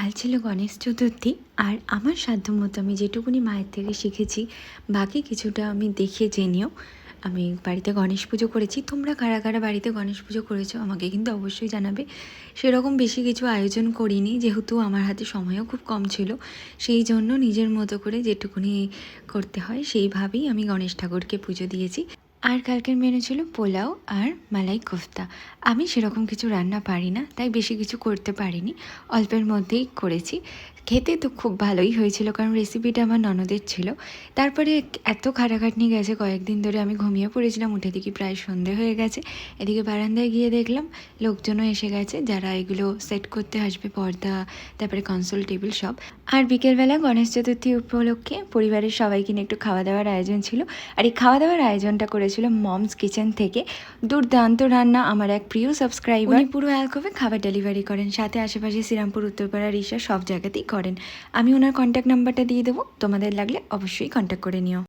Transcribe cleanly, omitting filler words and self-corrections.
কাল ছিল গণেশ চতুর্থী। আর আমার সাধ্যমতো আমি যেটুকুনি মায়ের থেকে শিখেছি, বাকি কিছুটা আমি দেখে জেনেও আমি বাড়িতে গণেশ পুজো করেছি। তোমরা কারা কারা বাড়িতে গণেশ পুজো করেছো আমাকে কিন্তু অবশ্যই জানাবে। সেরকম বেশি কিছু আয়োজন করিনি, যেহেতু আমার হাতে সময়ও খুব কম ছিল। সেই জন্য নিজের মতো করে যেটুকুনি করতে হয় সেইভাবেই আমি গণেশ ঠাকুরকে পুজো দিয়েছি। আর কালকের মেনু ছিল পোলাও আর মালাই কোফতা। আমি সেরকম কিছু রান্না পারি না, তাই বেশি কিছু করতে পারিনি, অল্পের মধ্যেই করেছি। খেতে তো খুব ভালোই হয়েছিল, কারণ রেসিপিটা আমার ননদের ছিল। তারপরে এত খাটাখাটনি গেছে, কয়েকদিন ধরে আমি ঘুমিয়ে পড়েছিলাম, উঠে দেখি প্রায় সন্ধে হয়ে গেছে। এদিকে বারান্দায় গিয়ে দেখলাম লোকজনও এসে গেছে, যারা এগুলো সেট করতে আসবে, পর্দা, তারপরে কনসোল টেবিল সব। আর বিকেলবেলা গণেশ চতুর্থী উপলক্ষে পরিবারের সবাইকে নিয়ে একটু খাওয়া দাওয়ার আয়োজন ছিল। আর এই খাওয়া দাওয়ার আয়োজনটা করেছিল মমস কিচেন থেকে। দুর্দান্ত রান্না, আমার এক প্রিয় সাবস্ক্রাইবার, উনি পুরো অ্যালকোভে খাবার ডেলিভারি করেন, সাথে আশেপাশে শ্রীরামপুর, উত্তরপাড়া, রিসা সব জায়গাতেই করেন। আমি ওনার কন্ট্যাক্ট নাম্বারটা দিয়ে দেবো, তোমাদের লাগলে অবশ্যই কন্ট্যাক্ট করে নিও।